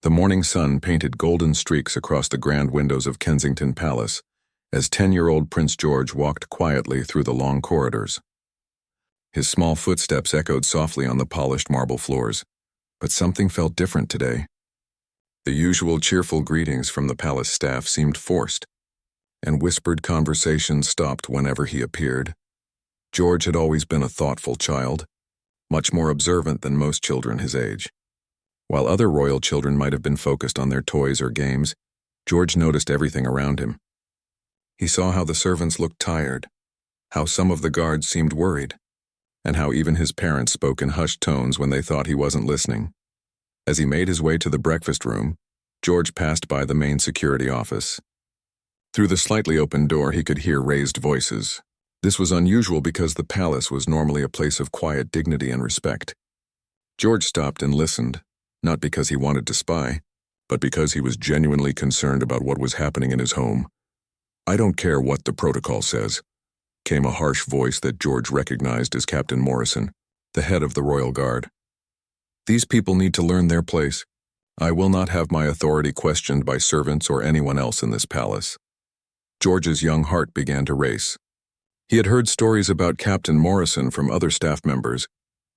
The morning sun painted golden streaks across the grand windows of Kensington Palace as 10-year-old Prince George walked quietly through the long corridors. His small footsteps echoed softly on the polished marble floors, but something felt different today. The usual cheerful greetings from the palace staff seemed forced, and whispered conversations stopped whenever he appeared. George had always been a thoughtful child, much more observant than most children his age. While other royal children might have been focused on their toys or games, George noticed everything around him. He saw how the servants looked tired, how some of the guards seemed worried, and how even his parents spoke in hushed tones when they thought he wasn't listening. As he made his way to the breakfast room, George passed by the main security office. Through the slightly open door, he could hear raised voices. This was unusual because the palace was normally a place of quiet dignity and respect. George stopped and listened, not because he wanted to spy, but because he was genuinely concerned about what was happening in his home. "I don't care what the protocol says," came a harsh voice that George recognized as Captain Morrison, the head of the Royal Guard. "These people need to learn their place. I will not have my authority questioned by servants or anyone else in this palace." George's young heart began to race. He had heard stories about Captain Morrison from other staff members,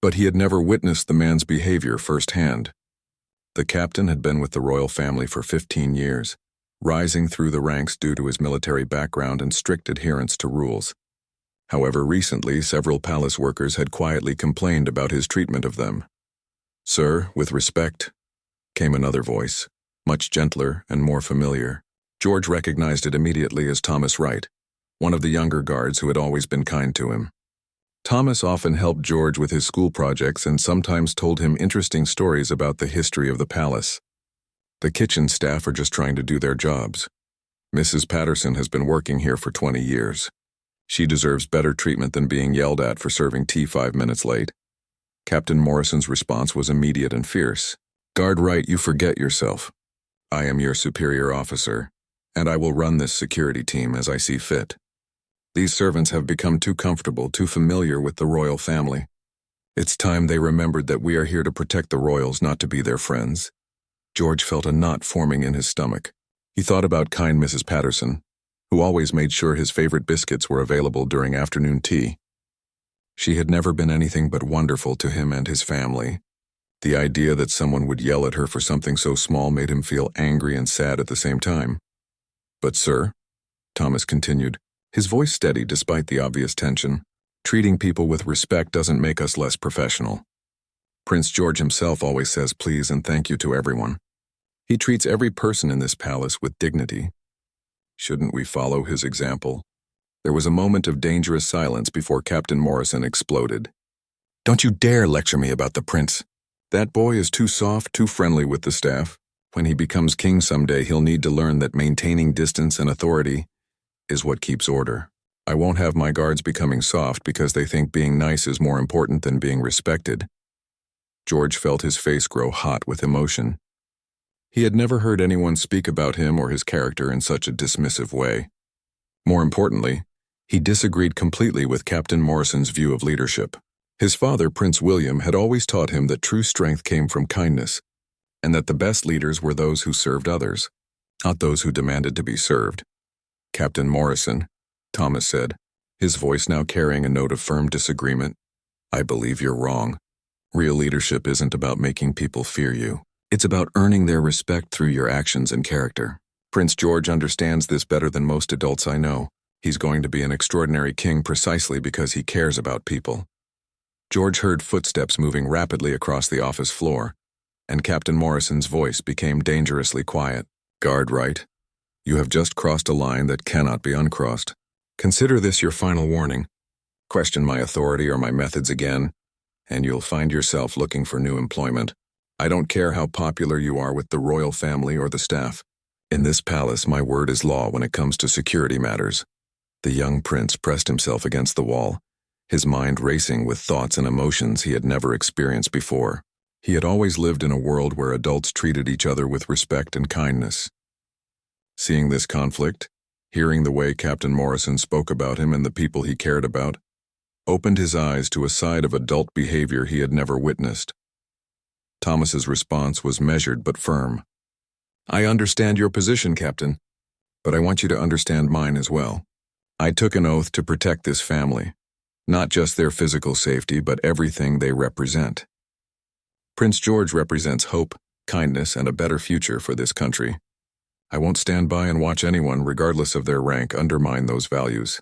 but he had never witnessed the man's behavior firsthand. The captain had been with the royal family for 15 years, rising through the ranks due to his military background and strict adherence to rules. However, recently, several palace workers had quietly complained about his treatment of them. "Sir, with respect," came another voice, much gentler and more familiar. George recognized it immediately as Thomas Wright, one of the younger guards who had always been kind to him. Thomas often helped George with his school projects and sometimes told him interesting stories about the history of the palace. "The kitchen staff are just trying to do their jobs. Mrs. Patterson has been working here for 20 years. She deserves better treatment than being yelled at for serving tea 5 minutes late." Captain Morrison's response was immediate and fierce. "Guard Wright, you forget yourself. I am your superior officer, and I will run this security team as I see fit. These servants have become too comfortable, too familiar with the royal family. It's time they remembered that we are here to protect the royals, not to be their friends." George felt a knot forming in his stomach. He thought about kind Mrs. Patterson, who always made sure his favorite biscuits were available during afternoon tea. She had never been anything but wonderful to him and his family. The idea that someone would yell at her for something so small made him feel angry and sad at the same time. "But sir," Thomas continued, his voice steady despite the obvious tension, "treating people with respect doesn't make us less professional. Prince George himself always says please and thank you to everyone. He treats every person in this palace with dignity. Shouldn't we follow his example?" There was a moment of dangerous silence before Captain Morrison exploded. "Don't you dare lecture me about the prince. That boy is too soft, too friendly with the staff. When he becomes king someday, he'll need to learn that maintaining distance and authority is what keeps order. I won't have my guards becoming soft because they think being nice is more important than being respected." George felt his face grow hot with emotion. He had never heard anyone speak about him or his character in such a dismissive way. More importantly, he disagreed completely with Captain Morrison's view of leadership. His father, Prince William, had always taught him that true strength came from kindness, and that the best leaders were those who served others, not those who demanded to be served. "Captain Morrison," Thomas said, his voice now carrying a note of firm disagreement, "I believe you're wrong. Real leadership isn't about making people fear you. It's about earning their respect through your actions and character. Prince George understands this better than most adults I know. He's going to be an extraordinary king precisely because he cares about people." George heard footsteps moving rapidly across the office floor, and Captain Morrison's voice became dangerously quiet. "Guard Wright, you have just crossed a line that cannot be uncrossed. Consider this your final warning. Question my authority or my methods again, and you'll find yourself looking for new employment. I don't care how popular you are with the royal family or the staff. In this palace, my word is law when it comes to security matters." The young prince pressed himself against the wall, his mind racing with thoughts and emotions he had never experienced before. He had always lived in a world where adults treated each other with respect and kindness. Seeing this conflict, hearing the way Captain Morrison spoke about him and the people he cared about, opened his eyes to a side of adult behavior he had never witnessed. Thomas's response was measured but firm. I understand your position, Captain, but I want you to understand mine as well. I took an oath to protect this family, not just their physical safety, but everything they represent. Prince George represents hope, kindness, and a better future for this country. I won't stand by and watch anyone, regardless of their rank, undermine those values.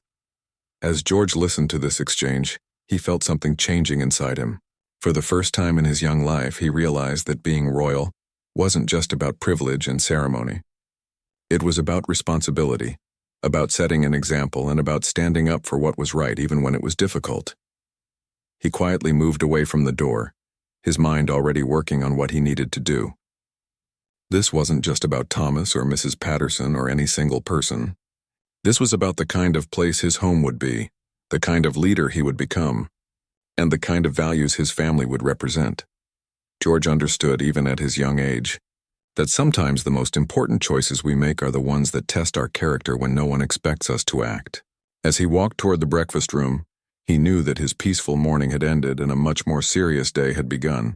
As George listened to this exchange, he felt something changing inside him. For the first time in his young life, he realized that being royal wasn't just about privilege and ceremony. It was about responsibility, about setting an example, and about standing up for what was right even when it was difficult. He quietly moved away from the door, his mind already working on what he needed to do. This wasn't just about Thomas or Mrs. Patterson or any single person. This was about the kind of place his home would be, the kind of leader he would become, and the kind of values his family would represent. George understood, even at his young age, that sometimes the most important choices we make are the ones that test our character when no one expects us to act. As he walked toward the breakfast room, he knew that his peaceful morning had ended and a much more serious day had begun.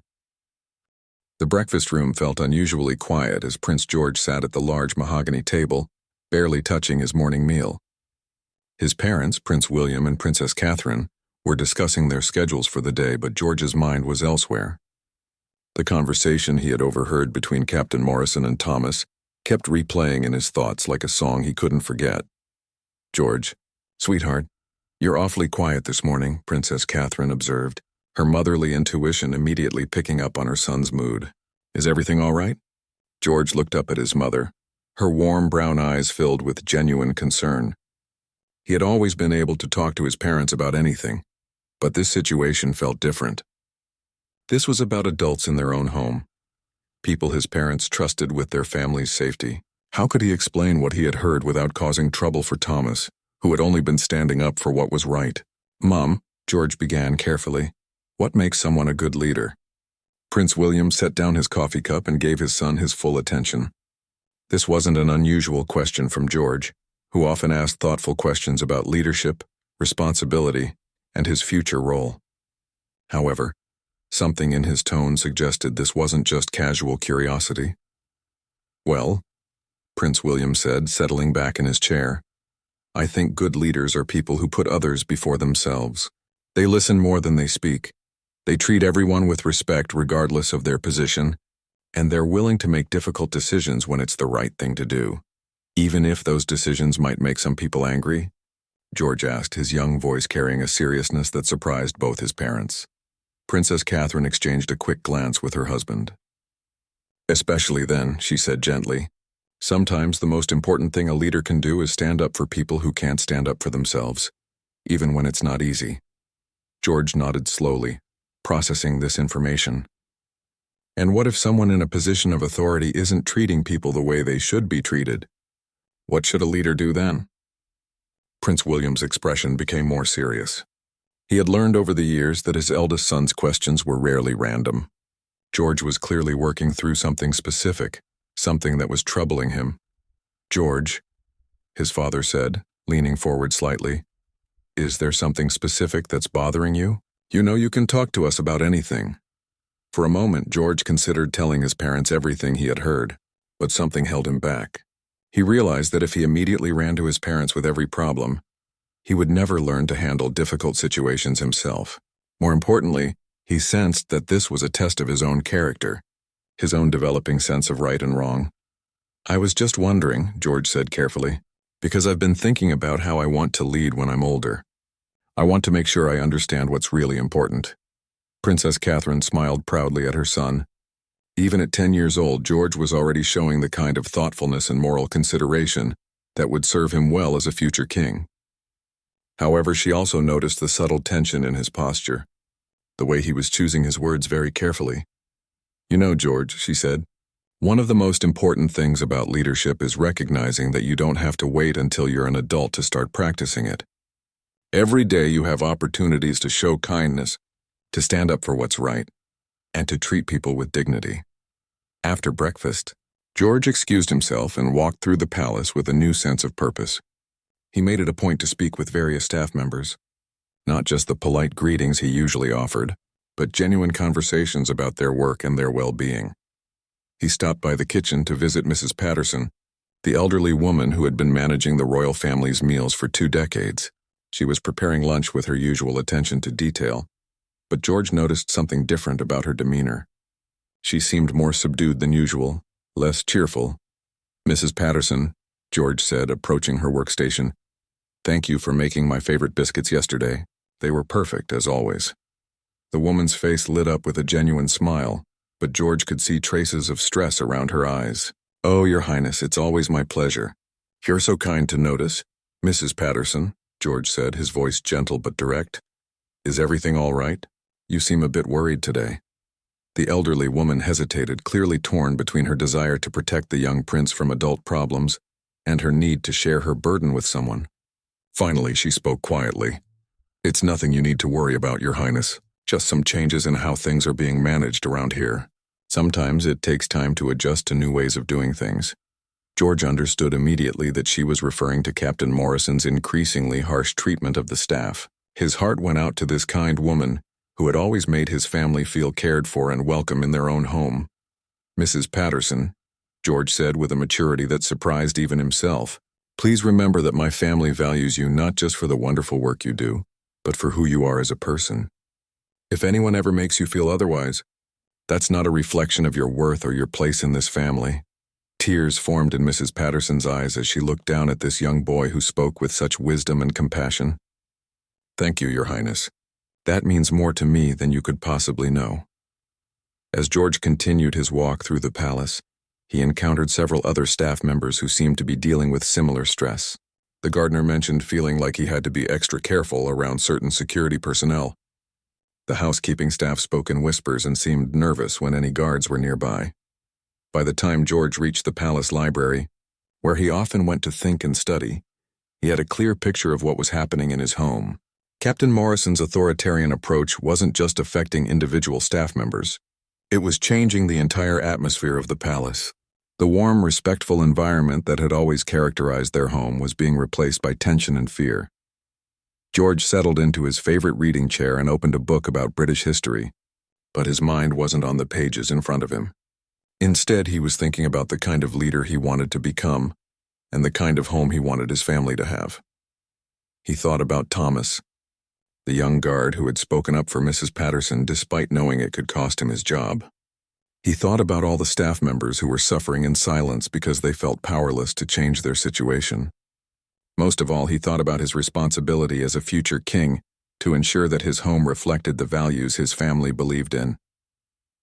The breakfast room felt unusually quiet as Prince George sat at the large mahogany table, barely touching his morning meal. His parents, Prince William and Princess Catherine, were discussing their schedules for the day, but George's mind was elsewhere. The conversation he had overheard between Captain Morrison and Thomas kept replaying in his thoughts like a song he couldn't forget. "George, sweetheart, you're awfully quiet this morning," Princess Catherine observed, her motherly intuition immediately picking up on her son's mood. "Is everything all right?" George looked up at his mother, her warm brown eyes filled with genuine concern. He had always been able to talk to his parents about anything, but this situation felt different. This was about adults in their own home, people his parents trusted with their family's safety. How could he explain what he had heard without causing trouble for Thomas, who had only been standing up for what was right? "Mom," George began carefully, "what makes someone a good leader?" Prince William set down his coffee cup and gave his son his full attention. This wasn't an unusual question from George, who often asked thoughtful questions about leadership, responsibility, and his future role. However, something in his tone suggested this wasn't just casual curiosity. "Well," Prince William said, settling back in his chair, "I think good leaders are people who put others before themselves. They listen more than they speak. They treat everyone with respect regardless of their position, and they're willing to make difficult decisions when it's the right thing to do, even if those decisions might make some people angry." George asked, his young voice carrying a seriousness that surprised both his parents. Princess Catherine exchanged a quick glance with her husband. "Especially then," she said gently. "Sometimes the most important thing a leader can do is stand up for people who can't stand up for themselves, even when it's not easy." George nodded slowly, processing this information. And what if someone in a position of authority isn't treating people the way they should be treated? What should a leader do then? Prince William's expression became more serious. He had learned over the years that his eldest son's questions were rarely random. George was clearly working through something specific, something that was troubling him. "George," his father said, leaning forward slightly, "is there something specific that's bothering you? You know you can talk to us about anything." For a moment, George considered telling his parents everything he had heard, but something held him back. He realized that if he immediately ran to his parents with every problem, he would never learn to handle difficult situations himself. More importantly, he sensed that this was a test of his own character, his own developing sense of right and wrong. "I was just wondering," George said carefully, "because I've been thinking about how I want to lead when I'm older. I want to make sure I understand what's really important." Princess Catherine smiled proudly at her son. Even at 10 years old, George was already showing the kind of thoughtfulness and moral consideration that would serve him well as a future king. However, she also noticed the subtle tension in his posture, the way he was choosing his words very carefully. "You know, George," she said, "one of the most important things about leadership is recognizing that you don't have to wait until you're an adult to start practicing it. Every day you have opportunities to show kindness, to stand up for what's right, and to treat people with dignity." After breakfast, George excused himself and walked through the palace with a new sense of purpose. He made it a point to speak with various staff members, not just the polite greetings he usually offered, but genuine conversations about their work and their well-being. He stopped by the kitchen to visit Mrs. Patterson, the elderly woman who had been managing the royal family's meals for 2 decades. She was preparing lunch with her usual attention to detail, but George noticed something different about her demeanor. She seemed more subdued than usual, less cheerful. "Mrs. Patterson," George said, approaching her workstation, "thank you for making my favorite biscuits yesterday. They were perfect, as always." The woman's face lit up with a genuine smile, but George could see traces of stress around her eyes. "Oh, Your Highness, it's always my pleasure. You're so kind to notice." "Mrs. Patterson," George said, his voice gentle but direct, "is everything all right? You seem a bit worried today." The elderly woman hesitated, clearly torn between her desire to protect the young prince from adult problems and her need to share her burden with someone. Finally, she spoke quietly. "It's nothing you need to worry about, Your Highness. Just some changes in how things are being managed around here. Sometimes it takes time to adjust to new ways of doing things." George understood immediately that she was referring to Captain Morrison's increasingly harsh treatment of the staff. His heart went out to this kind woman, who had always made his family feel cared for and welcome in their own home. "Mrs. Patterson," George said with a maturity that surprised even himself, "please remember that my family values you not just for the wonderful work you do, but for who you are as a person. If anyone ever makes you feel otherwise, that's not a reflection of your worth or your place in this family." Tears formed in Mrs. Patterson's eyes as she looked down at this young boy who spoke with such wisdom and compassion. "Thank you, Your Highness. That means more to me than you could possibly know." As George continued his walk through the palace, he encountered several other staff members who seemed to be dealing with similar stress. The gardener mentioned feeling like he had to be extra careful around certain security personnel. The housekeeping staff spoke in whispers and seemed nervous when any guards were nearby. By the time George reached the palace library, where he often went to think and study, he had a clear picture of what was happening in his home. Captain Morrison's authoritarian approach wasn't just affecting individual staff members. It was changing the entire atmosphere of the palace. The warm, respectful environment that had always characterized their home was being replaced by tension and fear. George settled into his favorite reading chair and opened a book about British history, but his mind wasn't on the pages in front of him. Instead, he was thinking about the kind of leader he wanted to become and the kind of home he wanted his family to have. He thought about Thomas, the young guard who had spoken up for Mrs. Patterson despite knowing it could cost him his job. He thought about all the staff members who were suffering in silence because they felt powerless to change their situation. Most of all, he thought about his responsibility as a future king to ensure that his home reflected the values his family believed in.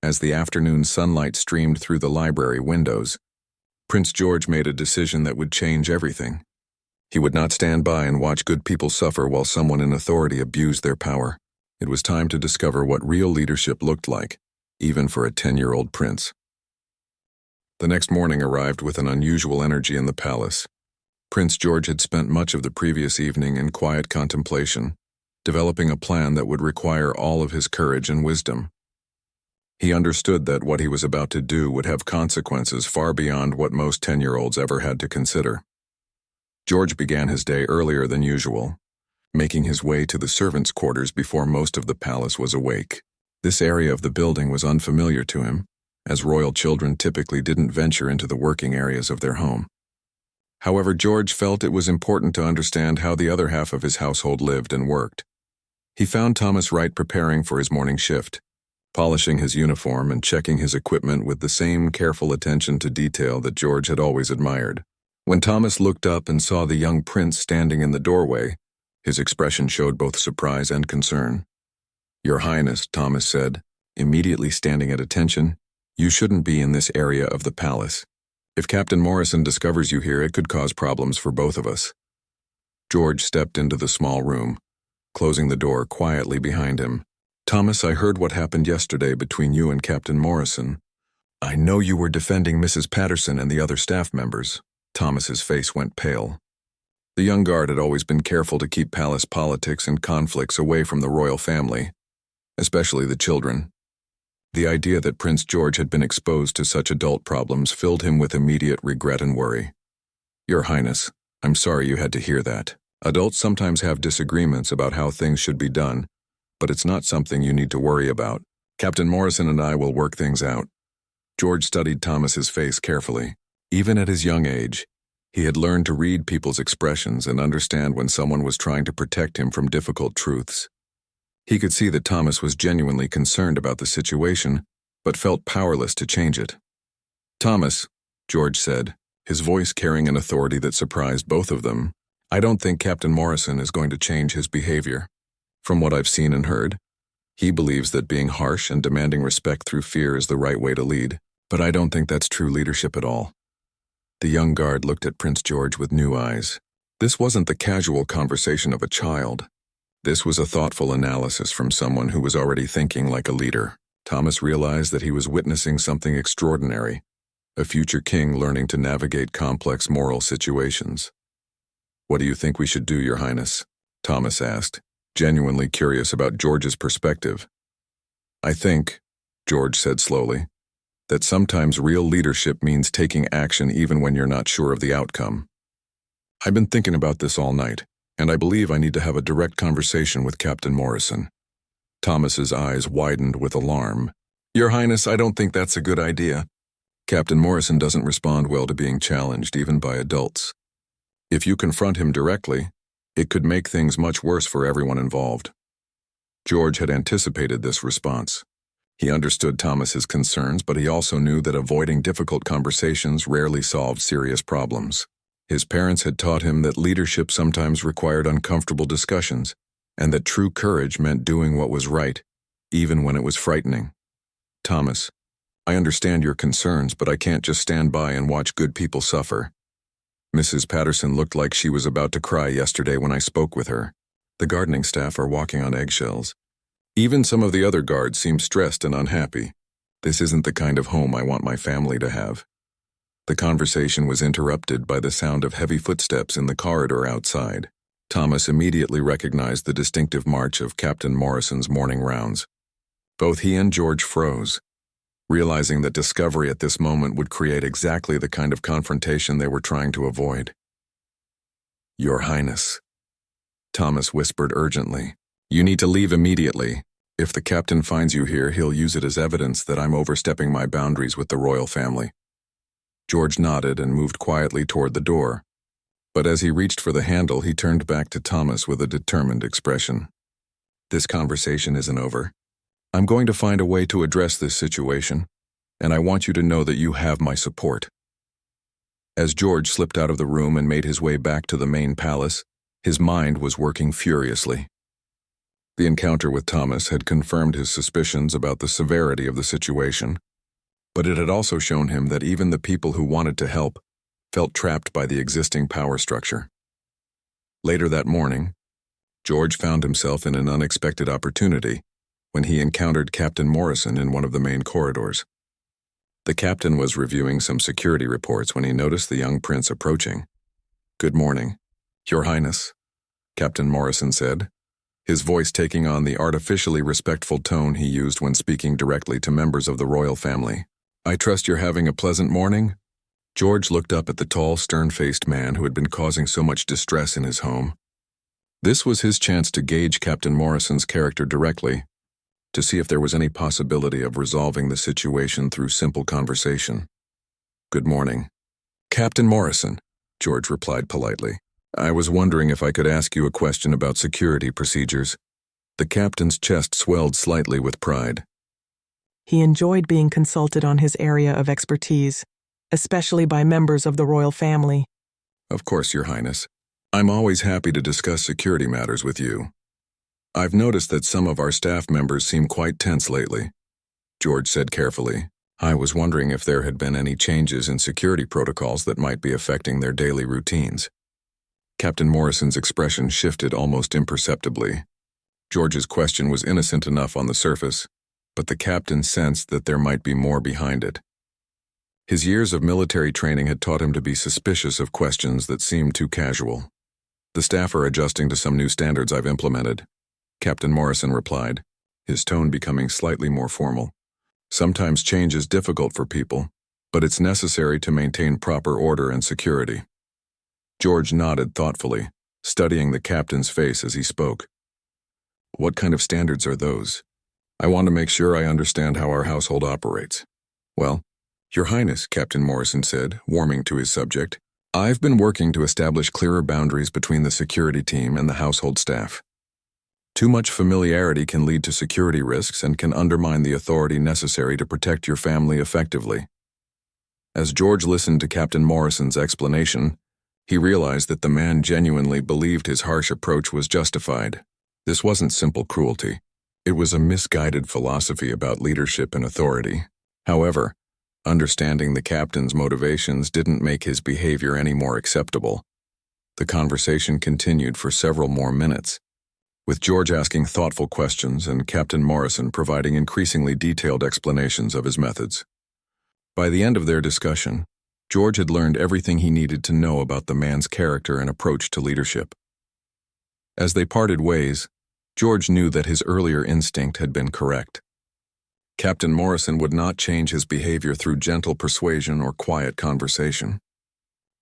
As the afternoon sunlight streamed through the library windows, Prince George made a decision that would change everything. He would not stand by and watch good people suffer while someone in authority abused their power. It was time to discover what real leadership looked like, even for a 10-year-old prince. The next morning arrived with an unusual energy in the palace. Prince George had spent much of the previous evening in quiet contemplation, developing a plan that would require all of his courage and wisdom. He understood that what he was about to do would have consequences far beyond what most 10-year-olds ever had to consider. George began his day earlier than usual, making his way to the servants' quarters before most of the palace was awake. This area of the building was unfamiliar to him, as royal children typically didn't venture into the working areas of their home. However, George felt it was important to understand how the other half of his household lived and worked. He found Thomas Wright preparing for his morning shift, polishing his uniform and checking his equipment with the same careful attention to detail that George had always admired. When Thomas looked up and saw the young prince standing in the doorway, his expression showed both surprise and concern. "Your Highness," Thomas said, immediately standing at attention, "you shouldn't be in this area of the palace. If Captain Morrison discovers you here, it could cause problems for both of us." George stepped into the small room, closing the door quietly behind him. "Thomas, I heard what happened yesterday between you and Captain Morrison. I know you were defending Mrs. Patterson and the other staff members." Thomas's face went pale. The young guard had always been careful to keep palace politics and conflicts away from the royal family, especially the children. The idea that Prince George had been exposed to such adult problems filled him with immediate regret and worry. "Your Highness, I'm sorry you had to hear that. Adults sometimes have disagreements about how things should be done, but it's not something you need to worry about. Captain Morrison and I will work things out." George studied Thomas's face carefully. Even at his young age, he had learned to read people's expressions and understand when someone was trying to protect him from difficult truths. He could see that Thomas was genuinely concerned about the situation, but felt powerless to change it. "Thomas," George said, his voice carrying an authority that surprised both of them, "I don't think Captain Morrison is going to change his behavior. From what I've seen and heard, he believes that being harsh and demanding respect through fear is the right way to lead, but I don't think that's true leadership at all." The young guard looked at Prince George with new eyes. This wasn't the casual conversation of a child. This was a thoughtful analysis from someone who was already thinking like a leader. Thomas realized that he was witnessing something extraordinary, a future king learning to navigate complex moral situations. "What do you think we should do, Your Highness?" Thomas asked, genuinely curious about George's perspective. "I think," George said slowly, "that sometimes real leadership means taking action even when you're not sure of the outcome. I've been thinking about this all night, and I believe I need to have a direct conversation with Captain Morrison." Thomas's eyes widened with alarm. "Your Highness, I don't think that's a good idea. Captain Morrison doesn't respond well to being challenged, even by adults. If you confront him directly, it could make things much worse for everyone involved." George had anticipated this response. He understood Thomas's concerns, but he also knew that avoiding difficult conversations rarely solved serious problems. His parents had taught him that leadership sometimes required uncomfortable discussions, and that true courage meant doing what was right, even when it was frightening. "Thomas, I understand your concerns, but I can't just stand by and watch good people suffer." Mrs. Patterson looked like she was about to cry yesterday when I spoke with her. The gardening staff are walking on eggshells. Even some of the other guards seem stressed and unhappy. This isn't the kind of home I want my family to have. The conversation was interrupted by the sound of heavy footsteps in the corridor outside. Thomas immediately recognized the distinctive march of Captain Morrison's morning rounds. Both he and George froze, realizing that discovery at this moment would create exactly the kind of confrontation they were trying to avoid. "Your Highness," Thomas whispered urgently, "you need to leave immediately. If the captain finds you here, he'll use it as evidence that I'm overstepping my boundaries with the royal family." George nodded and moved quietly toward the door, but as he reached for the handle, he turned back to Thomas with a determined expression. "This conversation isn't over. I'm going to find a way to address this situation, and I want you to know that you have my support." As George slipped out of the room and made his way back to the main palace, his mind was working furiously. The encounter with Thomas had confirmed his suspicions about the severity of the situation, but it had also shown him that even the people who wanted to help felt trapped by the existing power structure. Later that morning, George found himself in an unexpected opportunity when he encountered Captain Morrison in one of the main corridors. The captain was reviewing some security reports when he noticed the young prince approaching. "Good morning, Your Highness," Captain Morrison said, his voice taking on the artificially respectful tone he used when speaking directly to members of the royal family. "I trust you're having a pleasant morning?" George looked up at the tall, stern-faced man who had been causing so much distress in his home. This was his chance to gauge Captain Morrison's character directly, to see if there was any possibility of resolving the situation through simple conversation. "Good morning, Captain Morrison," George replied politely. "I was wondering if I could ask you a question about security procedures." The captain's chest swelled slightly with pride. He enjoyed being consulted on his area of expertise, especially by members of the royal family. "Of course, Your Highness. I'm always happy to discuss security matters with you. I've noticed that some of our staff members seem quite tense lately," George said carefully. "I was wondering if there had been any changes in security protocols that might be affecting their daily routines." Captain Morrison's expression shifted almost imperceptibly. George's question was innocent enough on the surface, but the captain sensed that there might be more behind it. His years of military training had taught him to be suspicious of questions that seemed too casual. "The staff are adjusting to some new standards I've implemented," Captain Morrison replied, his tone becoming slightly more formal. "Sometimes change is difficult for people, but it's necessary to maintain proper order and security." George nodded thoughtfully, studying the captain's face as he spoke. "What kind of standards are those? I want to make sure I understand how our household operates." "Well, Your Highness, Captain Morrison said, warming to his subject, I've been working to establish clearer boundaries between the security team and the household staff. Too much familiarity can lead to security risks and can undermine the authority necessary to protect your family effectively. As George listened to Captain Morrison's explanation, he realized that the man genuinely believed his harsh approach was justified. This wasn't simple cruelty. It was a misguided philosophy about leadership and authority. However, understanding the captain's motivations didn't make his behavior any more acceptable. The conversation continued for several more minutes, with George asking thoughtful questions and Captain Morrison providing increasingly detailed explanations of his methods. By the end of their discussion, George had learned everything he needed to know about the man's character and approach to leadership. As they parted ways, George knew that his earlier instinct had been correct. Captain Morrison would not change his behavior through gentle persuasion or quiet conversation.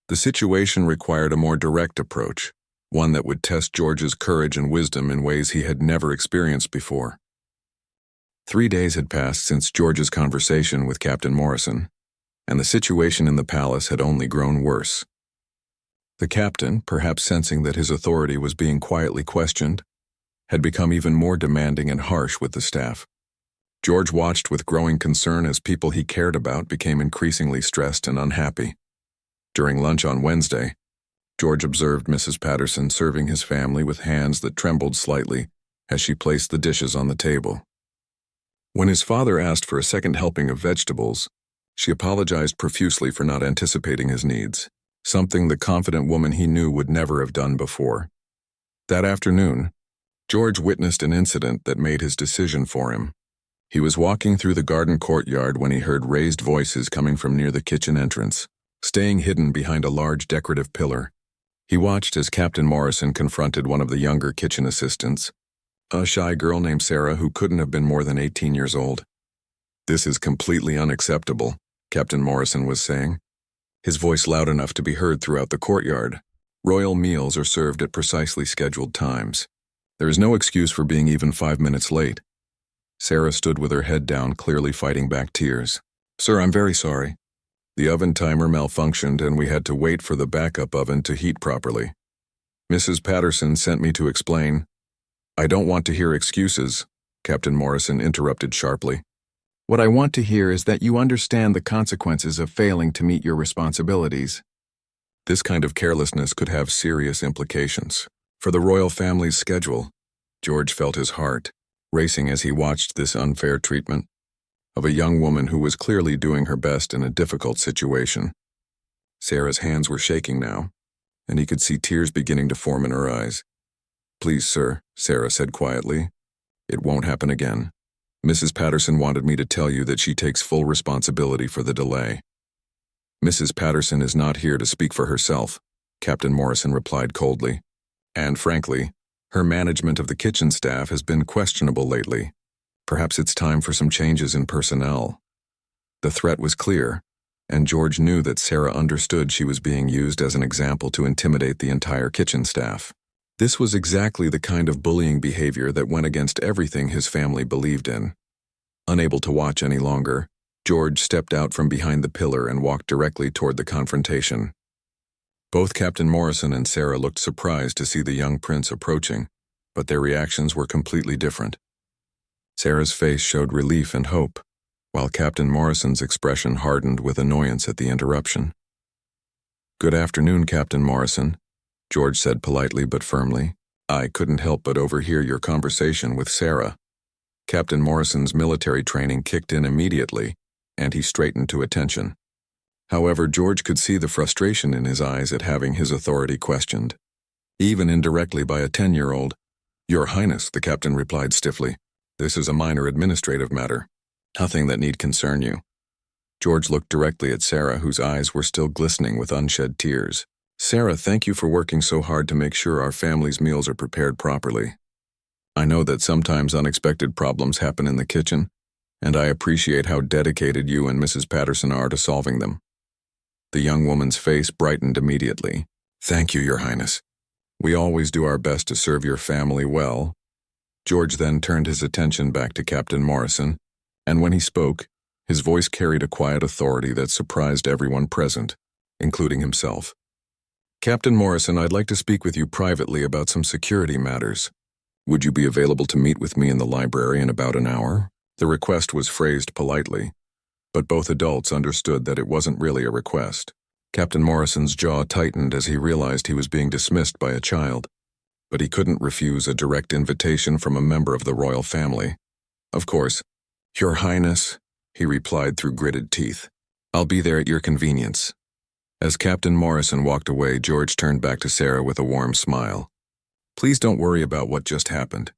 The situation required a more direct approach, one that would test George's courage and wisdom in ways he had never experienced before. 3 days had passed since George's conversation with Captain Morrison, and the situation in the palace had only grown worse. The captain, perhaps sensing that his authority was being quietly questioned, had become even more demanding and harsh with the staff. George watched with growing concern as people he cared about became increasingly stressed and unhappy. During lunch on Wednesday, George observed Mrs. Patterson serving his family with hands that trembled slightly as she placed the dishes on the table. When his father asked for a second helping of vegetables, she apologized profusely for not anticipating his needs, something the confident woman he knew would never have done before. That afternoon, George witnessed an incident that made his decision for him. He was walking through the garden courtyard when he heard raised voices coming from near the kitchen entrance, staying hidden behind a large decorative pillar. He watched as Captain Morrison confronted one of the younger kitchen assistants, a shy girl named Sarah who couldn't have been more than 18 years old. "This is completely unacceptable," Captain Morrison was saying, his voice loud enough to be heard throughout the courtyard. "Royal meals are served at precisely scheduled times. There is no excuse for being even 5 minutes late." Sarah stood with her head down, clearly fighting back tears. "Sir, I'm very sorry. The oven timer malfunctioned and we had to wait for the backup oven to heat properly. Mrs. Patterson sent me to explain." "I don't want to hear excuses," Captain Morrison interrupted sharply. "What I want to hear is that you understand the consequences of failing to meet your responsibilities." This kind of carelessness could have serious implications for the royal family's schedule. George felt his heart racing as he watched this unfair treatment of a young woman who was clearly doing her best in a difficult situation. Sarah's hands were shaking now, and he could see tears beginning to form in her eyes. "Please, sir," Sarah said quietly, "it won't happen again. Mrs. Patterson wanted me to tell you that she takes full responsibility for the delay." "Mrs. Patterson is not here to speak for herself," Captain Morrison replied coldly. "And frankly, her management of the kitchen staff has been questionable lately. Perhaps it's time for some changes in personnel." The threat was clear, and George knew that Sarah understood she was being used as an example to intimidate the entire kitchen staff. This was exactly the kind of bullying behavior that went against everything his family believed in. Unable to watch any longer, George stepped out from behind the pillar and walked directly toward the confrontation. Both Captain Morrison and Sarah looked surprised to see the young prince approaching, but their reactions were completely different. Sarah's face showed relief and hope, while Captain Morrison's expression hardened with annoyance at the interruption. "Good afternoon, Captain Morrison," George said politely but firmly. "I couldn't help but overhear your conversation with Sarah." Captain Morrison's military training kicked in immediately, and he straightened to attention. However, George could see the frustration in his eyes at having his authority questioned, even indirectly by a 10-year-old. "Your Highness," the captain replied stiffly, "this is a minor administrative matter. Nothing that need concern you." George looked directly at Sarah, whose eyes were still glistening with unshed tears. "Sarah, thank you for working so hard to make sure our family's meals are prepared properly. I know that sometimes unexpected problems happen in the kitchen, and I appreciate how dedicated you and Mrs. Patterson are to solving them." The young woman's face brightened immediately. "Thank you, Your Highness. We always do our best to serve your family well." George then turned his attention back to Captain Morrison, and when he spoke, His voice carried a quiet authority that surprised everyone present, including himself. "Captain Morrison, I'd like to speak with you privately about some security matters. Would you be available to meet with me in the library in about an hour?" The request was phrased politely, but both adults understood that it wasn't really a request. Captain Morrison's jaw tightened as he realized he was being dismissed by a child, but he couldn't refuse a direct invitation from a member of the royal family. "Of course, Your Highness," he replied through gritted teeth. "I'll be there at your convenience." As Captain Morrison walked away, George turned back to Sarah with a warm smile. "Please don't worry about what just happened.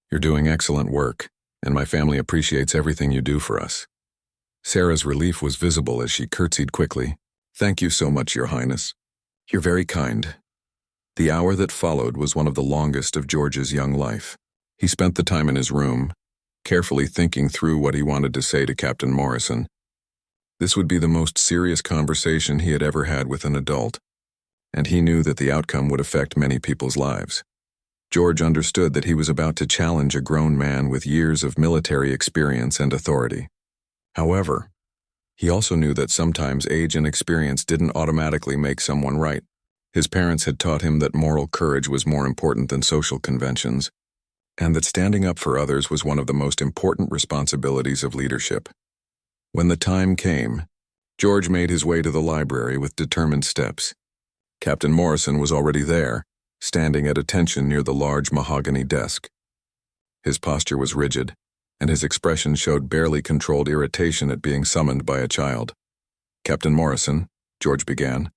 You're doing excellent work, and my family appreciates everything you do for us." Sarah's relief was visible as she curtsied quickly. "Thank you so much, Your Highness. You're very kind." The hour that followed was one of the longest of George's young life. He spent the time in his room, carefully thinking through what he wanted to say to Captain Morrison. This would be the most serious conversation he had ever had with an adult, and he knew that the outcome would affect many people's lives. George understood that he was about to challenge a grown man with years of military experience and authority. However, he also knew that sometimes age and experience didn't automatically make someone right. His parents had taught him that moral courage was more important than social conventions, and that standing up for others was one of the most important responsibilities of leadership. When the time came, George made his way to the library with determined steps. Captain Morrison was already there, standing at attention near the large mahogany desk. His posture was rigid, and his expression showed barely controlled irritation at being summoned by a child. "Captain Morrison," George began,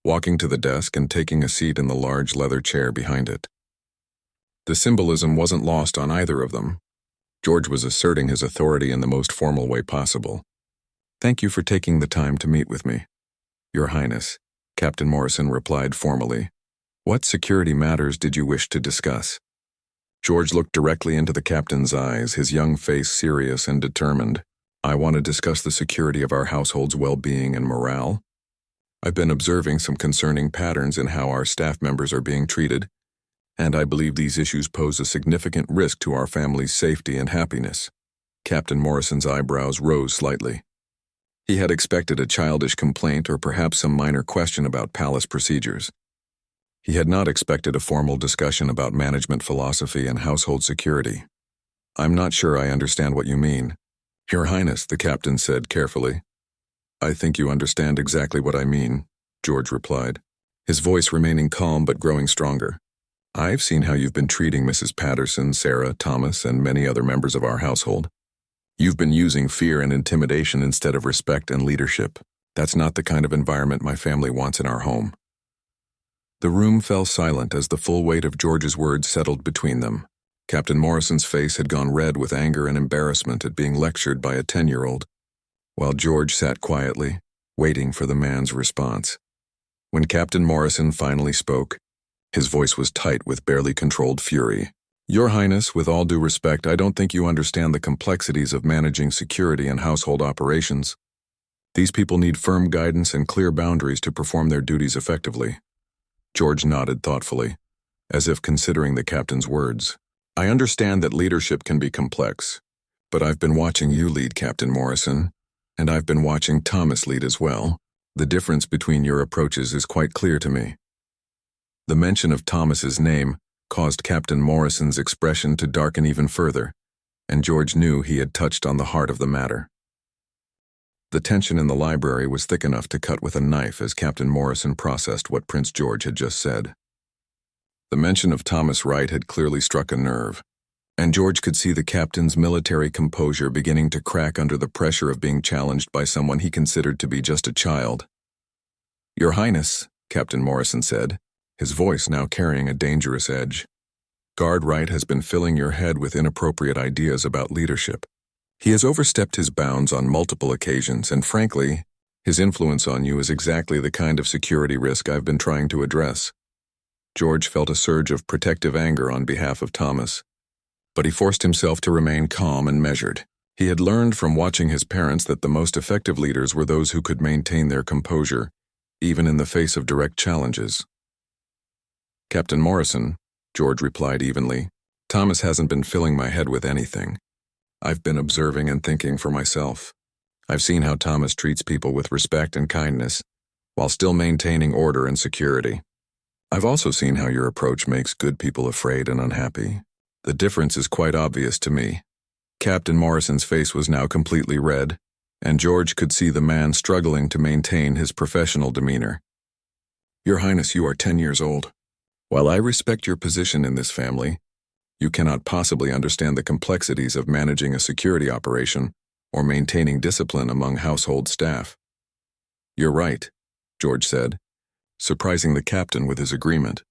walking to the desk and taking a seat in the large leather chair behind it. The symbolism wasn't lost on either of them. George was asserting his authority in the most formal way possible. "Thank you for taking the time to meet with me." "Your Highness," Captain Morrison replied formally. "What security matters did you wish to discuss?" George looked directly into the captain's eyes, his young face serious and determined. "I want to discuss the security of our household's well-being and morale. I've been observing some concerning patterns in how our staff members are being treated, and I believe these issues pose a significant risk to our family's safety and happiness." Captain Morrison's eyebrows rose slightly. He had expected a childish complaint or perhaps some minor question about palace procedures. He had not expected a formal discussion about management philosophy and household security. "I'm not sure I understand what you mean." "Your Highness," the captain said carefully. "I think you understand exactly what I mean," George replied, his voice remaining calm but growing stronger. "I've seen how you've been treating Mrs. Patterson, Sarah, Thomas, and many other members of our household. You've been using fear and intimidation instead of respect and leadership. That's not the kind of environment my family wants in our home." The room fell silent as the full weight of George's words settled between them. Captain Morrison's face had gone red with anger and embarrassment at being lectured by a 10-year-old, while George sat quietly, waiting for the man's response. When Captain Morrison finally spoke, his voice was tight with barely controlled fury. "Your Highness, with all due respect, I don't think you understand the complexities of managing security and household operations. These people need firm guidance and clear boundaries to perform their duties effectively." George nodded thoughtfully, as if considering the captain's words. "I understand that leadership can be complex, but I've been watching you lead, Captain Morrison, and I've been watching Thomas lead as well. The difference between your approaches is quite clear to me." The mention of Thomas's name caused Captain Morrison's expression to darken even further, and George knew he had touched on the heart of the matter. The tension in the library was thick enough to cut with a knife as Captain Morrison processed what Prince George had just said. The mention of Thomas Wright had clearly struck a nerve, and George could see the captain's military composure beginning to crack under the pressure of being challenged by someone he considered to be just a child. "Your Highness," Captain Morrison said, his voice now carrying a dangerous edge, "Guard Wright has been filling your head with inappropriate ideas about leadership. He has overstepped his bounds on multiple occasions, and frankly, his influence on you is exactly the kind of security risk I've been trying to address." George felt a surge of protective anger on behalf of Thomas, but he forced himself to remain calm and measured. He had learned from watching his parents that the most effective leaders were those who could maintain their composure, even in the face of direct challenges. "Captain Morrison," George replied evenly, "Thomas hasn't been filling my head with anything. I've been observing and thinking for myself. I've seen how Thomas treats people with respect and kindness, while still maintaining order and security. I've also seen how your approach makes good people afraid and unhappy. The difference is quite obvious to me. Captain Morrison's face was now completely red, and George could see the man struggling to maintain his professional demeanor. Your Highness, you are 10 years old. While I respect your position in this family, you cannot possibly understand the complexities of managing a security operation or maintaining discipline among household staff. You're right, George said, surprising the captain with his agreement.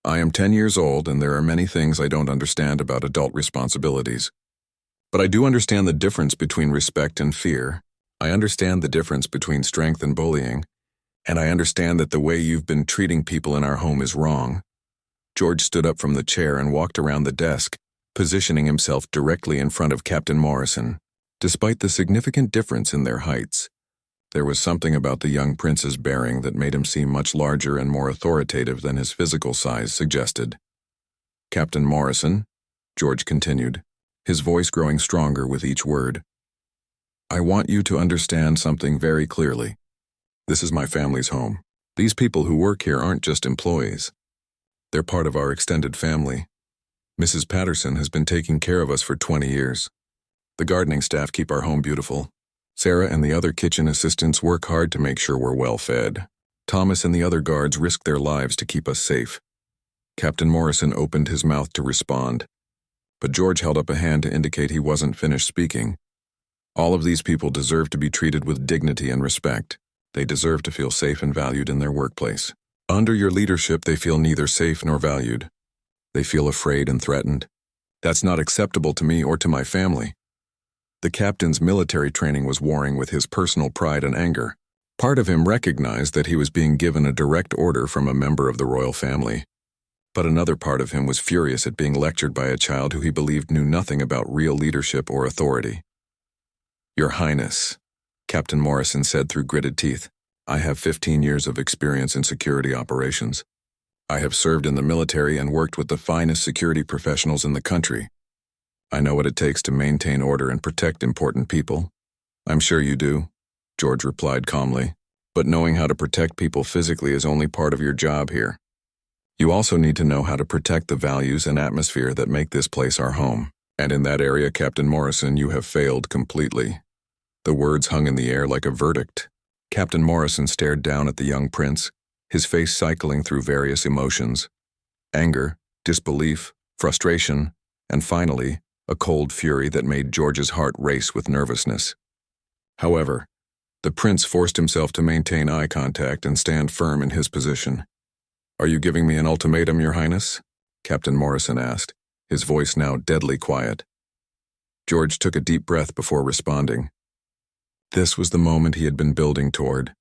I am 10 years old, and there are many things I don't understand about adult responsibilities. But I do understand the difference between respect and fear. I understand the difference between strength and bullying, and I understand that the way you've been treating people in our home is wrong. George stood up from the chair and walked around the desk, positioning himself directly in front of Captain Morrison. Despite the significant difference in their heights, there was something about the young prince's bearing that made him seem much larger and more authoritative than his physical size suggested. Captain Morrison, George continued, his voice growing stronger with each word. I want you to understand something very clearly. This is my family's home. These people who work here aren't just employees. They're part of our extended family. Mrs. Patterson has been taking care of us for 20 years. The gardening staff keep our home beautiful. Sarah and the other kitchen assistants work hard to make sure we're well fed. Thomas and the other guards risk their lives to keep us safe. Captain Morrison opened his mouth to respond, but George held up a hand to indicate he wasn't finished speaking. All of these people deserve to be treated with dignity and respect. They deserve to feel safe and valued in their workplace. Under your leadership, they feel neither safe nor valued. They feel afraid and threatened. That's not acceptable to me or to my family. The captain's military training was warring with his personal pride and anger. Part of him recognized that he was being given a direct order from a member of the royal family, but another part of him was furious at being lectured by a child who he believed knew nothing about real leadership or authority. Your Highness, Captain Morrison said through gritted teeth, I have 15 years of experience in security operations. I have served in the military and worked with the finest security professionals in the country. I know what it takes to maintain order and protect important people. I'm sure you do, George replied calmly, but knowing how to protect people physically is only part of your job here. You also need to know how to protect the values and atmosphere that make this place our home. And in that area, Captain Morrison, you have failed completely. The words hung in the air like a verdict. Captain Morrison stared down at the young prince, his face cycling through various emotions. Anger, disbelief, frustration, and finally, a cold fury that made George's heart race with nervousness. However, the prince forced himself to maintain eye contact and stand firm in his position. Are you giving me an ultimatum, Your Highness? Captain Morrison asked, his voice now deadly quiet. George took a deep breath before responding. This was the moment he had been building toward,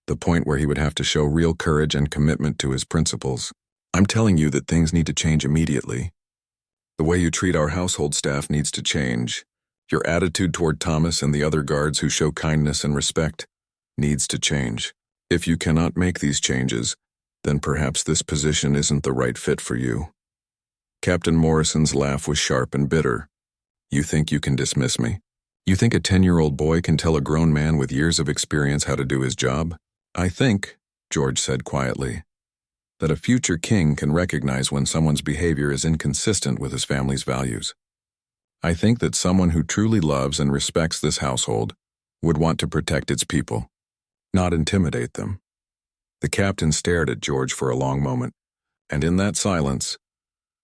the point where he would have to show real courage and commitment to his principles. I'm telling you that things need to change immediately. The way you treat our household staff needs to change. Your attitude toward Thomas and the other guards who show kindness and respect needs to change. If you cannot make these changes, then perhaps this position isn't the right fit for you. Captain Morrison's laugh was sharp and bitter. You think you can dismiss me? You think a 10-year-old boy can tell a grown man with years of experience how to do his job? I think, George said quietly, that a future king can recognize when someone's behavior is inconsistent with his family's values. I think that someone who truly loves and respects this household would want to protect its people, not intimidate them. The captain stared at George for a long moment, and in that silence,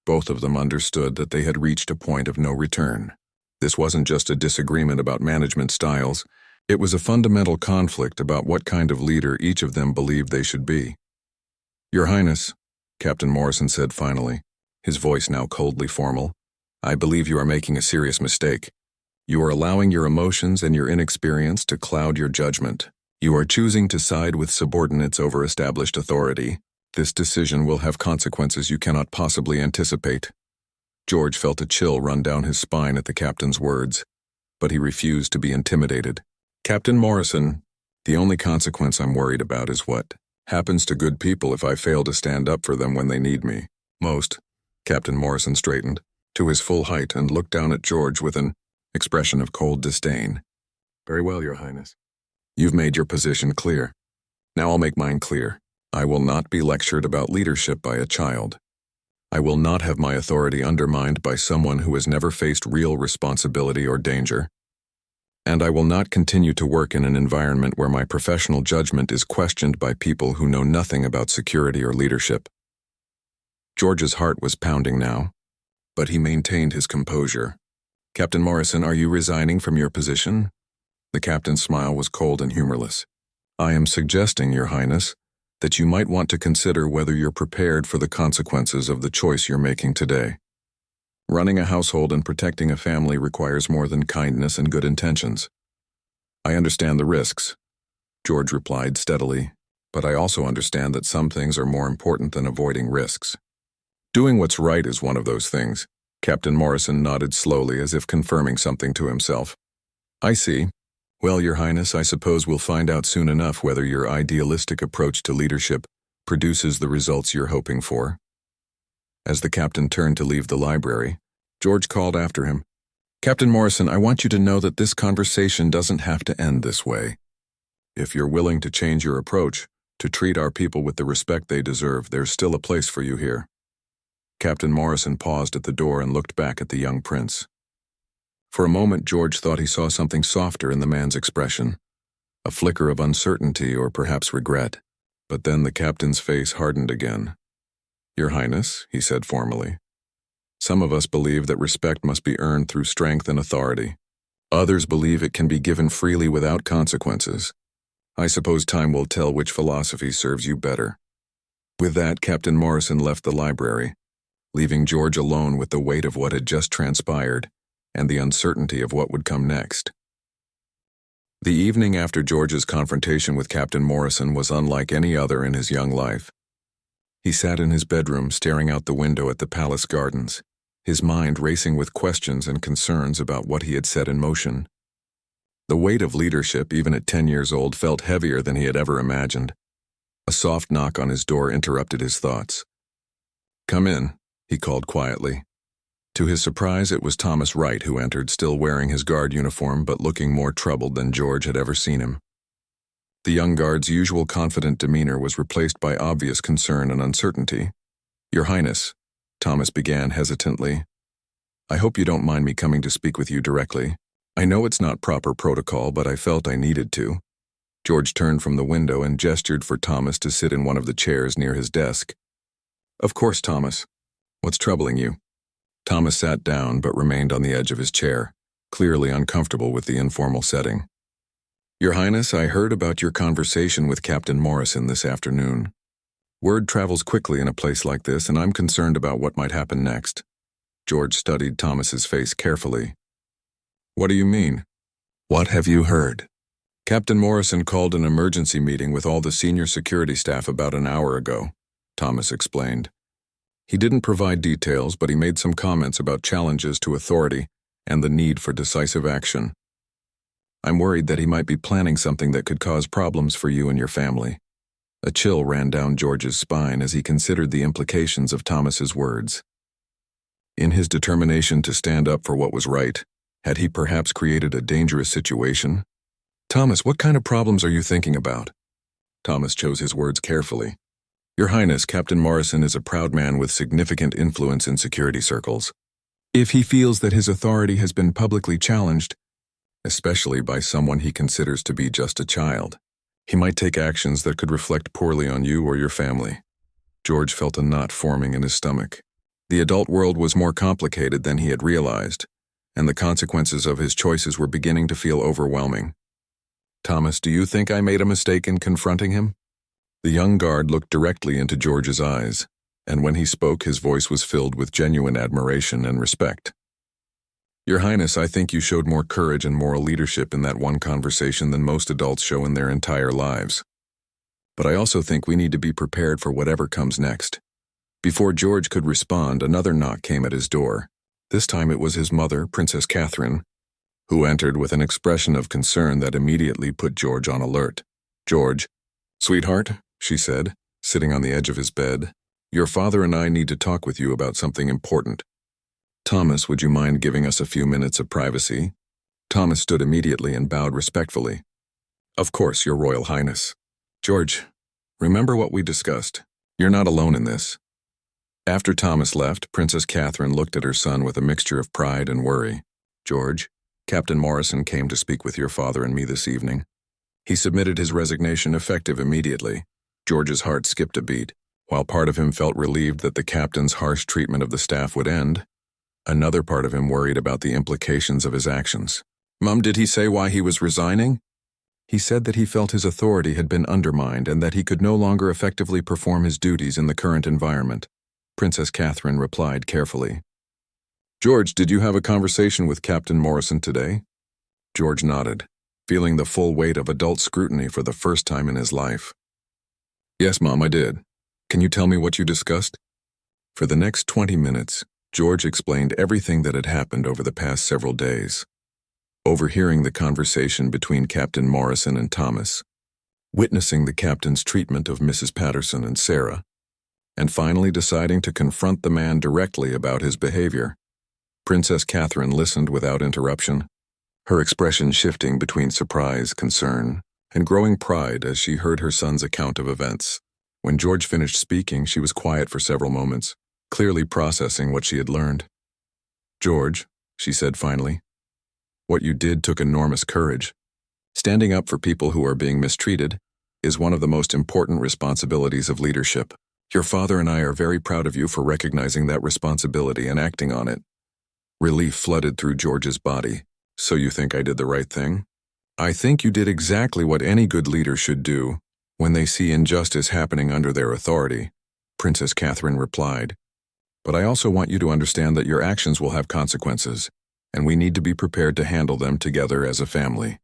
both of them understood that they had reached a point of no return. This wasn't just a disagreement about management styles, it was a fundamental conflict about what kind of leader each of them believed they should be. Your Highness, Captain Morrison said finally, his voice now coldly formal, I believe you are making a serious mistake. You are allowing your emotions and your inexperience to cloud your judgment. You are choosing to side with subordinates over established authority. This decision will have consequences you cannot possibly anticipate. George felt a chill run down his spine at the captain's words, but he refused to be intimidated. Captain Morrison, the only consequence I'm worried about is what happens to good people if I fail to stand up for them when they need me most. Captain Morrison straightened to his full height and looked down at George with an expression of cold disdain. Very well, Your Highness. You've made your position clear. Now I'll make mine clear. I will not be lectured about leadership by a child. I will not have my authority undermined by someone who has never faced real responsibility or danger. And I will not continue to work in an environment where my professional judgment is questioned by people who know nothing about security or leadership. George's heart was pounding now, but he maintained his composure. Captain Morrison, are you resigning from your position? The captain's smile was cold and humorless. I am suggesting, Your Highness, that you might want to consider whether you're prepared for the consequences of the choice you're making today. Running a household and protecting a family requires more than kindness and good intentions. I understand the risks, George replied steadily, but I also understand that some things are more important than avoiding risks. Doing what's right is one of those things. Captain Morrison nodded slowly as if confirming something to himself. I see. Well, Your Highness, I suppose we'll find out soon enough whether your idealistic approach to leadership produces the results you're hoping for. As the captain turned to leave the library, George called after him. Captain Morrison, I want you to know that this conversation doesn't have to end this way. If you're willing to change your approach, to treat our people with the respect they deserve, there's still a place for you here. Captain Morrison paused at the door and looked back at the young prince. For a moment, George thought he saw something softer in the man's expression, a flicker of uncertainty or perhaps regret. But then the captain's face hardened again. Your Highness, he said formally, some of us believe that respect must be earned through strength and authority. Others believe it can be given freely without consequences. I suppose time will tell which philosophy serves you better. With that, Captain Morrison left the library, leaving George alone with the weight of what had just transpired and the uncertainty of what would come next. The evening after George's confrontation with Captain Morrison was unlike any other in his young life. He sat in his bedroom staring out the window at the palace gardens, his mind racing with questions and concerns about what he had set in motion. The weight of leadership, even at 10 years old, felt heavier than he had ever imagined. A soft knock on his door interrupted his thoughts. Come in, he called quietly. To his surprise, it was Thomas Wright who entered, still wearing his guard uniform but looking more troubled than George had ever seen him. The young guard's usual confident demeanor was replaced by obvious concern and uncertainty. Your Highness, Thomas began hesitantly. I hope you don't mind me coming to speak with you directly. I know it's not proper protocol, but I felt I needed to. George turned from the window and gestured for Thomas to sit in one of the chairs near his desk. Of course, Thomas. What's troubling you? Thomas sat down but remained on the edge of his chair, clearly uncomfortable with the informal setting. Your Highness, I heard about your conversation with Captain Morrison this afternoon. Word travels quickly in a place like this, and I'm concerned about what might happen next. George studied Thomas's face carefully. What do you mean? What have you heard? Captain Morrison called an emergency meeting with all the senior security staff about an hour ago, Thomas explained. He didn't provide details, but he made some comments about challenges to authority and the need for decisive action. I'm worried that he might be planning something that could cause problems for you and your family. A chill ran down George's spine as he considered the implications of Thomas's words. In his determination to stand up for what was right, had he perhaps created a dangerous situation? Thomas, what kind of problems are you thinking about? Thomas chose his words carefully. Your Highness, Captain Morrison is a proud man with significant influence in security circles. If he feels that his authority has been publicly challenged, especially by someone he considers to be just a child, he might take actions that could reflect poorly on you or your family. George felt a knot forming in his stomach. The adult world was more complicated than he had realized, and the consequences of his choices were beginning to feel overwhelming. Thomas, do you think I made a mistake in confronting him? The young guard looked directly into George's eyes, and when he spoke, his voice was filled with genuine admiration and respect. Your Highness, I think you showed more courage and moral leadership in that one conversation than most adults show in their entire lives. But I also think we need to be prepared for whatever comes next. Before George could respond, another knock came at his door. This time it was his mother, Princess Catherine, who entered with an expression of concern that immediately put George on alert. George, sweetheart, she said, sitting on the edge of his bed, your father and I need to talk with you about something important. Thomas, would you mind giving us a few minutes of privacy? Thomas stood immediately and bowed respectfully. Of course, Your Royal Highness. George, remember what we discussed. You're not alone in this. After Thomas left, Princess Catherine looked at her son with a mixture of pride and worry. George, Captain Morrison came to speak with your father and me this evening. He submitted his resignation effective immediately. George's heart skipped a beat. While part of him felt relieved that the captain's harsh treatment of the staff would end, another part of him worried about the implications of his actions. Mum, did he say why he was resigning? He said that he felt his authority had been undermined and that he could no longer effectively perform his duties in the current environment. Princess Catherine replied carefully. George, did you have a conversation with Captain Morrison today? George nodded, feeling the full weight of adult scrutiny for the first time in his life. Yes, Mom, I did. Can you tell me what you discussed? For the next 20 minutes, George explained everything that had happened over the past several days. Overhearing the conversation between Captain Morrison and Thomas, witnessing the captain's treatment of Mrs. Patterson and Sarah, and finally deciding to confront the man directly about his behavior. Princess Catherine listened without interruption, her expression shifting between surprise, concern, and growing pride as she heard her son's account of events. When George finished speaking, she was quiet for several moments, clearly processing what she had learned. George, she said finally, what you did took enormous courage. Standing up for people who are being mistreated is one of the most important responsibilities of leadership. Your father and I are very proud of you for recognizing that responsibility and acting on it. Relief flooded through George's body. So you think I did the right thing? I think you did exactly what any good leader should do when they see injustice happening under their authority, Princess Catherine replied. But I also want you to understand that your actions will have consequences, and we need to be prepared to handle them together as a family.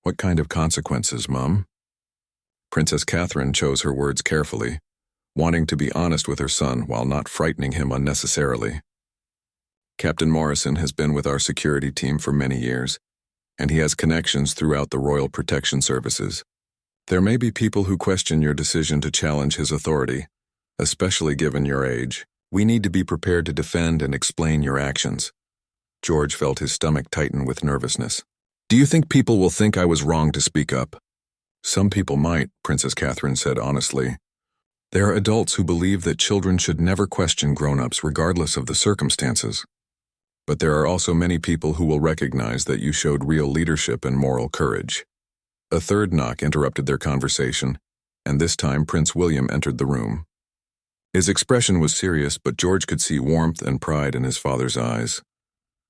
What kind of consequences, Mum? Princess Catherine chose her words carefully, wanting to be honest with her son while not frightening him unnecessarily. Captain Morrison has been with our security team for many years, and he has connections throughout the Royal Protection Services. There may be people who question your decision to challenge his authority, especially given your age. We need to be prepared to defend and explain your actions. George felt his stomach tighten with nervousness. Do you think people will think I was wrong to speak up? Some people might, Princess Catherine said honestly. There are adults who believe that children should never question grown-ups regardless of the circumstances. But there are also many people who will recognize that you showed real leadership and moral courage. A third knock interrupted their conversation, and this time Prince William entered the room. His expression was serious, but George could see warmth and pride in his father's eyes.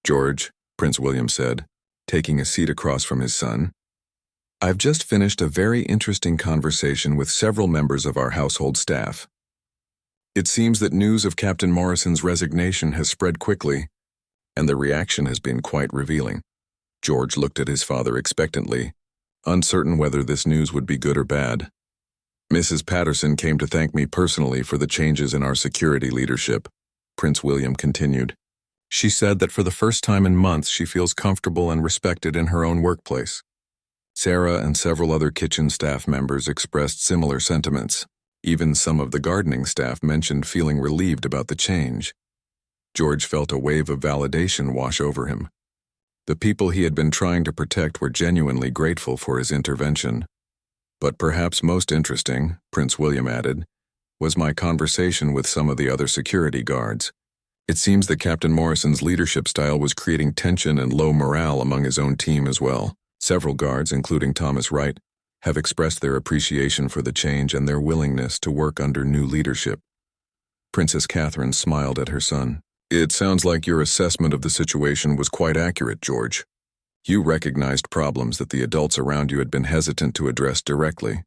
George, Prince William said, taking a seat across from his son, I've just finished a very interesting conversation with several members of our household staff. It seems that news of Captain Morrison's resignation has spread quickly, and the reaction has been quite revealing. George looked at his father expectantly, uncertain whether this news would be good or bad. Mrs. Patterson came to thank me personally for the changes in our security leadership, Prince William continued. She said that for the first time in months she feels comfortable and respected in her own workplace. Sarah and several other kitchen staff members expressed similar sentiments. Even some of the gardening staff mentioned feeling relieved about the change. George felt a wave of validation wash over him. The people he had been trying to protect were genuinely grateful for his intervention. But perhaps most interesting, Prince William added, was my conversation with some of the other security guards. It seems that Captain Morrison's leadership style was creating tension and low morale among his own team as well. Several guards, including Thomas Wright, have expressed their appreciation for the change and their willingness to work under new leadership. Princess Catherine smiled at her son. It sounds like your assessment of the situation was quite accurate, George. You recognized problems that the adults around you had been hesitant to address directly.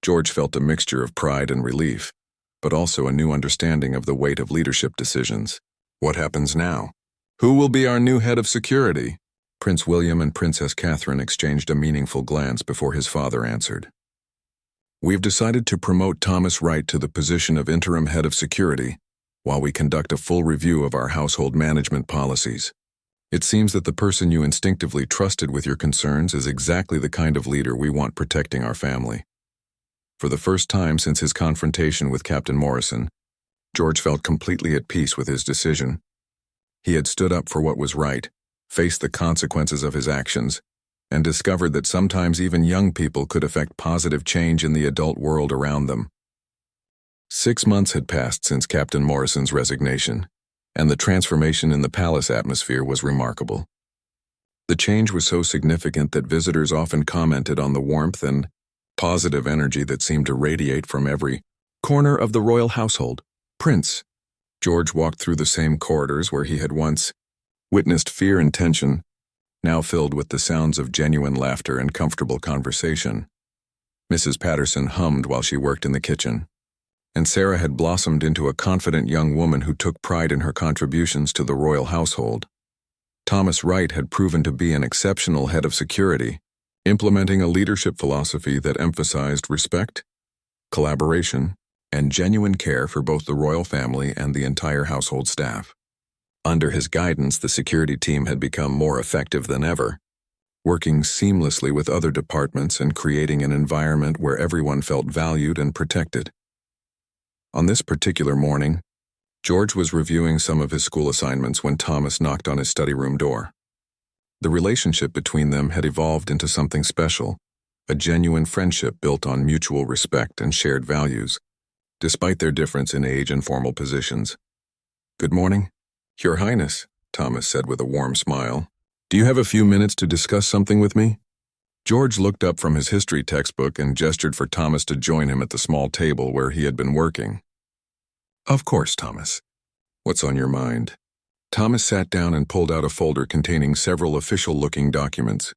George felt a mixture of pride and relief, but also a new understanding of the weight of leadership decisions. What happens now? Who will be our new head of security? Prince William and Princess Catherine exchanged a meaningful glance before his father answered. We've decided to promote Thomas Wright to the position of interim head of security, while we conduct a full review of our household management policies. It seems that the person you instinctively trusted with your concerns is exactly the kind of leader we want protecting our family. For the first time since his confrontation with Captain Morrison, George felt completely at peace with his decision. He had stood up for what was right, faced the consequences of his actions, and discovered that sometimes even young people could affect positive change in the adult world around them. 6 months had passed since Captain Morrison's resignation, and the transformation in the palace atmosphere was remarkable. The change was so significant that visitors often commented on the warmth and positive energy that seemed to radiate from every corner of the royal household. Prince. George walked through the same corridors where he had once witnessed fear and tension, now filled with the sounds of genuine laughter and comfortable conversation. Mrs. Patterson hummed while she worked in the kitchen, and Sarah had blossomed into a confident young woman who took pride in her contributions to the royal household. Thomas Wright had proven to be an exceptional head of security, implementing a leadership philosophy that emphasized respect, collaboration, and genuine care for both the royal family and the entire household staff. Under his guidance, the security team had become more effective than ever, working seamlessly with other departments and creating an environment where everyone felt valued and protected. On this particular morning, George was reviewing some of his school assignments when Thomas knocked on his study room door. The relationship between them had evolved into something special, a genuine friendship built on mutual respect and shared values, despite their difference in age and formal positions. "Good morning, Your Highness," Thomas said with a warm smile. "Do you have a few minutes to discuss something with me?" George looked up from his history textbook and gestured for Thomas to join him at the small table where he had been working. "Of course, Thomas. What's on your mind?" Thomas sat down and pulled out a folder containing several official-looking documents.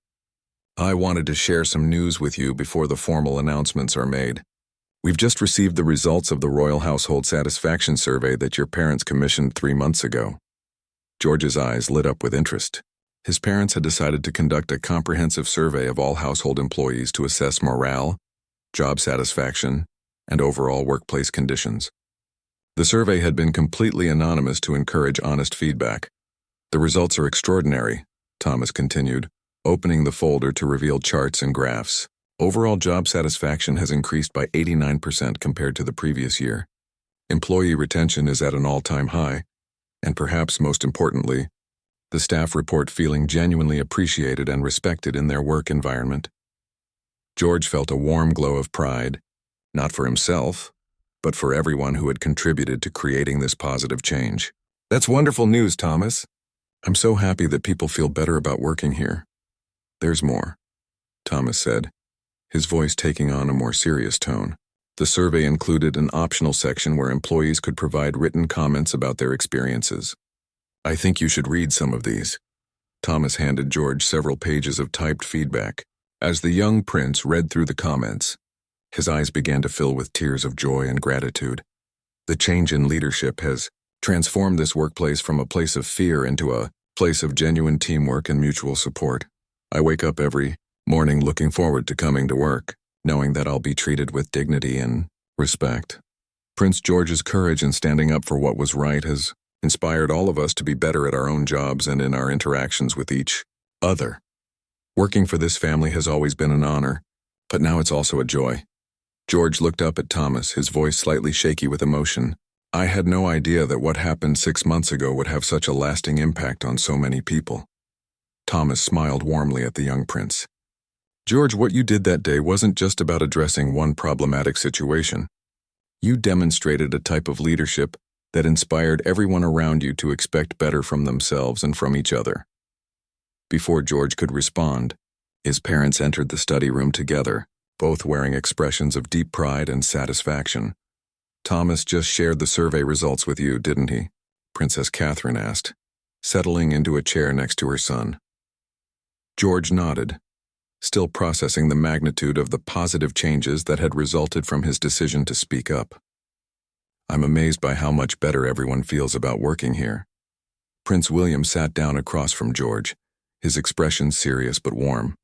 "I wanted to share some news with you before the formal announcements are made. We've just received the results of the Royal Household Satisfaction Survey that your parents commissioned 3 months ago." George's eyes lit up with interest. His parents had decided to conduct a comprehensive survey of all household employees to assess morale, job satisfaction, and overall workplace conditions. The survey had been completely anonymous to encourage honest feedback. "The results are extraordinary," Thomas continued, opening the folder to reveal charts and graphs. "Overall job satisfaction has increased by 89% compared to the previous year. Employee retention is at an all-time high, and perhaps most importantly, the staff report feeling genuinely appreciated and respected in their work environment." George felt a warm glow of pride, not for himself, but for everyone who had contributed to creating this positive change. "That's wonderful news, Thomas. I'm so happy that people feel better about working here." "There's more," Thomas said, his voice taking on a more serious tone. The survey included an optional section where employees could provide written comments about their experiences. "I think you should read some of these." Thomas handed George several pages of typed feedback. As the young prince read through the comments, his eyes began to fill with tears of joy and gratitude. The change in leadership has transformed this workplace from a place of fear into a place of genuine teamwork and mutual support. "I wake up every morning looking forward to coming to work, knowing that I'll be treated with dignity and respect." Prince George's courage in standing up for what was right has inspired all of us to be better at our own jobs and in our interactions with each other. Working for this family has always been an honor, but now it's also a joy. George looked up at Thomas, his voice slightly shaky with emotion. "I had no idea that what happened 6 months ago would have such a lasting impact on so many people." Thomas smiled warmly at the young prince. "George, what you did that day wasn't just about addressing one problematic situation. You demonstrated a type of leadership that inspired everyone around you to expect better from themselves and from each other." Before George could respond, his parents entered the study room together, both wearing expressions of deep pride and satisfaction. "Thomas just shared the survey results with you, didn't he?" Princess Catherine asked, settling into a chair next to her son. George nodded, still processing the magnitude of the positive changes that had resulted from his decision to speak up. "I'm amazed by how much better everyone feels about working here." Prince William sat down across from George, his expression serious but warm.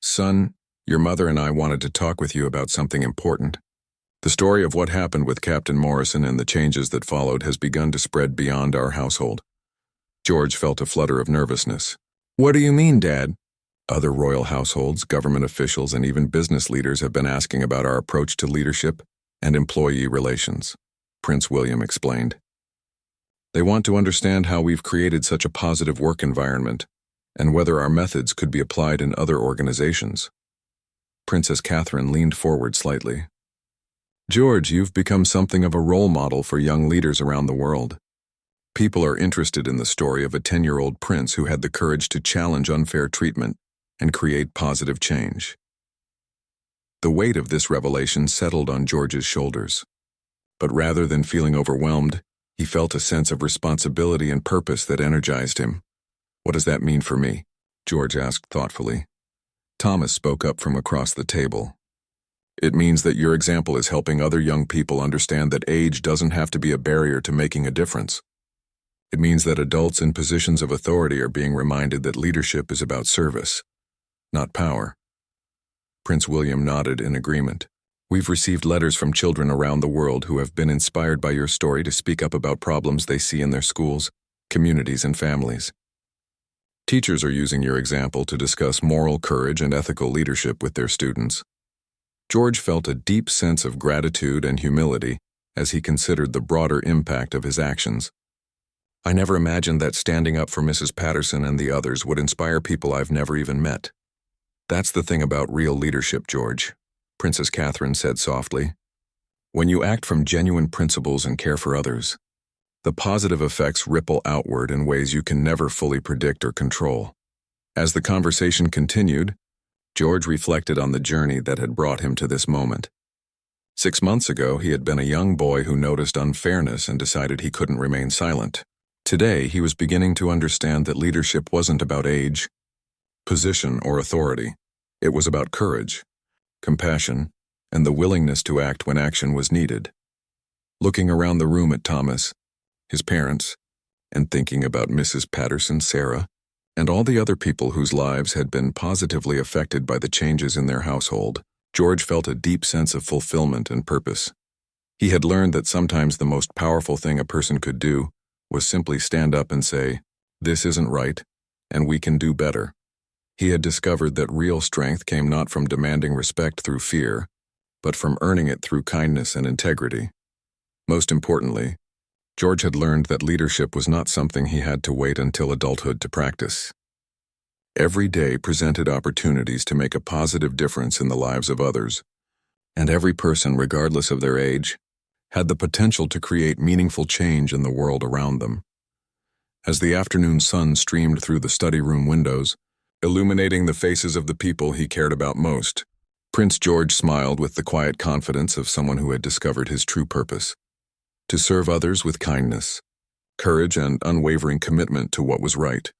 "Son, your mother and I wanted to talk with you about something important. The story of what happened with Captain Morrison and the changes that followed has begun to spread beyond our household." George felt a flutter of nervousness. "What do you mean, Dad?" "Other royal households, government officials, and even business leaders have been asking about our approach to leadership and employee relations," Prince William explained. "They want to understand how we've created such a positive work environment and whether our methods could be applied in other organizations. Princess Catherine leaned forward slightly. George, you've become something of a role model for young leaders around the world. People are interested in the story of a 10-year-old prince who had the courage to challenge unfair treatment and create positive change. The weight of this revelation settled on George's shoulders. But rather than feeling overwhelmed, he felt a sense of responsibility and purpose that energized him. What does that mean for me? George asked thoughtfully. Thomas spoke up from across the table. It means that your example is helping other young people understand that age doesn't have to be a barrier to making a difference. It means that adults in positions of authority are being reminded that leadership is about service, not power. Prince William nodded in agreement. We've received letters from children around the world who have been inspired by your story to speak up about problems they see in their schools, communities, and families. Teachers are using your example to discuss moral courage and ethical leadership with their students. George felt a deep sense of gratitude and humility as he considered the broader impact of his actions. I never imagined that standing up for Mrs. Patterson and the others would inspire people I've never even met. That's the thing about real leadership, George, Princess Catherine said softly. When you act from genuine principles and care for others, the positive effects ripple outward in ways you can never fully predict or control. As the conversation continued, George reflected on the journey that had brought him to this moment. 6 months ago, he had been a young boy who noticed unfairness and decided he couldn't remain silent. Today, he was beginning to understand that leadership wasn't about age, position, or authority. It was about courage, compassion, and the willingness to act when action was needed. Looking around the room at Thomas, his parents, and thinking about Mrs. Patterson, Sarah, and all the other people whose lives had been positively affected by the changes in their household, George felt a deep sense of fulfillment and purpose. He had learned that sometimes the most powerful thing a person could do was simply stand up and say, "This isn't right, and we can do better." He had discovered that real strength came not from demanding respect through fear, but from earning it through kindness and integrity. Most importantly, George had learned that leadership was not something he had to wait until adulthood to practice. Every day presented opportunities to make a positive difference in the lives of others, and every person, regardless of their age, had the potential to create meaningful change in the world around them. As the afternoon sun streamed through the study room windows, illuminating the faces of the people he cared about most, Prince George smiled with the quiet confidence of someone who had discovered his true purpose: to serve others with kindness, courage, and unwavering commitment to what was right.